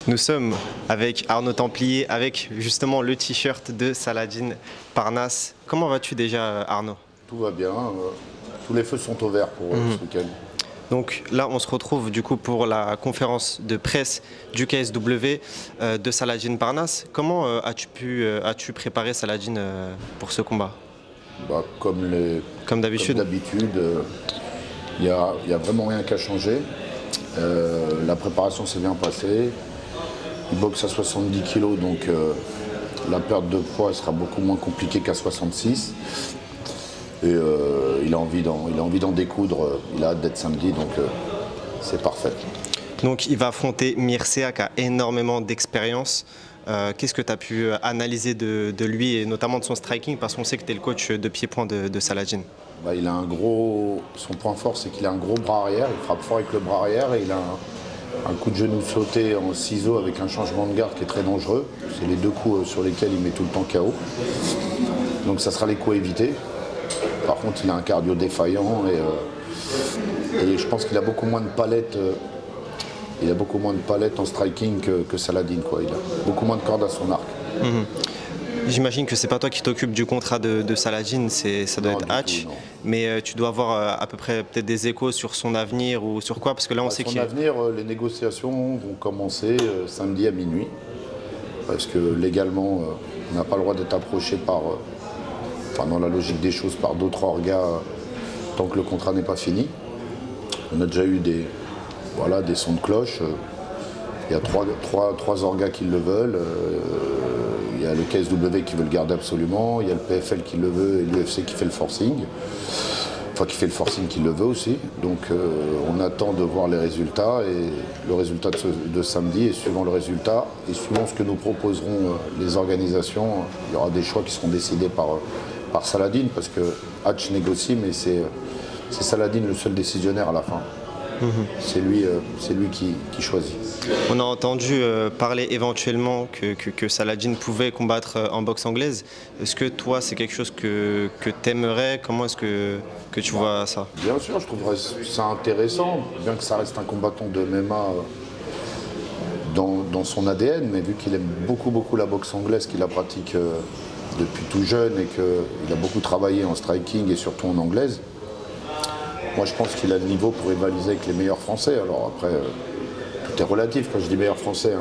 Nous sommes avec Arnaud Templier, avec justement le t-shirt de Saladin Parnasse. Comment vas-tu déjà, Arnaud? Tout va bien, tous les feux sont au vert pour ce week-end. Donc là, on se retrouve du coup pour la conférence de presse du KSW de Saladin Parnasse. Comment as-tu préparé Saladin pour ce combat? Comme d'habitude, il n'y a vraiment rien qu'à changer. La préparation s'est bien passée. Il boxe à 70 kg, donc la perte de poids sera beaucoup moins compliquée qu'à 66. Et il a envie d'en découdre, il a hâte d'être samedi, donc c'est parfait. Donc il va affronter Mircea qui a énormément d'expérience. Qu'est-ce que tu as pu analyser de lui et notamment de son striking, parce qu'on sait que tu es le coach de pied-point de Saladin? Il a son point fort, c'est qu'il a un gros bras arrière, il frappe fort avec le bras arrière et il a un coup de genou sauté en ciseaux avec un changement de garde qui est très dangereux. C'est les deux coups sur lesquels il met tout le temps KO. Donc ça sera les coups à éviter. Par contre, il a un cardio défaillant et je pense qu'il a beaucoup moins de palettes. Il a beaucoup moins de palettes en striking que Saladin, quoi. Il a beaucoup moins de cordes à son arc. J'imagine que c'est pas toi qui t'occupes du contrat de Saladin, ça doit être Hatch, mais tu dois avoir à peu près peut-être des échos sur son avenir ou sur quoi, parce que là on sait qu'il... Son avenir, les négociations vont commencer samedi à minuit, parce que légalement, on n'a pas le droit d'être approché dans la logique des choses, par d'autres orgas tant que le contrat n'est pas fini. On a déjà eu des sons de cloche. Il y a trois orgas qui le veulent. Il y a le KSW qui veut le garder absolument. Il y a le PFL qui le veut et l'UFC qui fait le forcing. Enfin, qui fait le forcing qui le veut aussi. Donc on attend de voir les résultats. Et le résultat de samedi, et suivant le résultat, et suivant ce que nous proposeront les organisations, il y aura des choix qui seront décidés par Saladin, parce que Hatch négocie, mais c'est Saladin le seul décisionnaire à la fin. C'est lui qui choisit. On a entendu parler éventuellement que Saladin pouvait combattre en boxe anglaise. Est-ce que toi, c'est quelque chose que tu aimerais? Comment est-ce que tu vois ça? Bien sûr, je trouverais ça intéressant, bien que ça reste un combattant de MMA dans son ADN, mais vu qu'il aime beaucoup la boxe anglaise, qu'il la pratique depuis tout jeune et qu'il a beaucoup travaillé en striking et surtout en anglaise, moi je pense qu'il a le niveau pour rivaliser avec les meilleurs Français. Alors après, tout est relatif quand je dis meilleurs Français,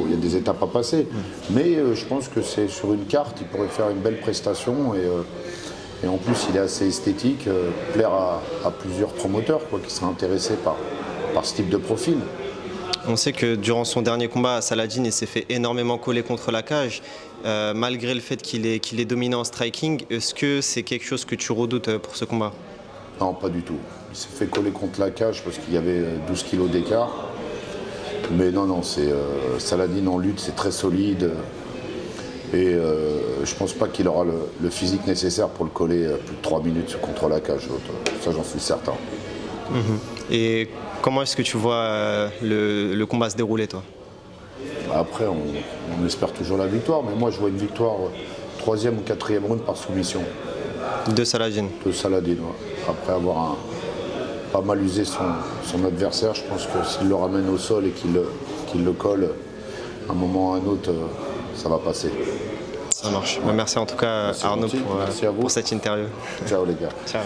il y a des étapes à passer. Mais je pense que c'est sur une carte, il pourrait faire une belle prestation et en plus il est assez esthétique, plaire à plusieurs promoteurs qui seraient intéressés par ce type de profil. On sait que durant son dernier combat, Saladin il s'est fait énormément coller contre la cage. Malgré le fait qu'il est dominant en striking, est-ce que c'est quelque chose que tu redoutes pour ce combat? Non, pas du tout. Il s'est fait coller contre la cage parce qu'il y avait 12 kilos d'écart. Mais non, Saladin en lutte, c'est très solide. Et je pense pas qu'il aura le physique nécessaire pour le coller plus de 3 minutes contre la cage. Ça, j'en suis certain. Et comment est-ce que tu vois le combat se dérouler, toi? Après, on espère toujours la victoire, mais moi je vois une victoire 3e ou 4e round par soumission. De Saladin? De Saladin, ouais. Après avoir pas mal usé son adversaire, je pense que s'il le ramène au sol et qu'il le colle, à un moment ou à un autre, ça va passer. Ça marche. Merci en tout cas, Arnaud, pour cette interview. Ciao les gars. Ciao.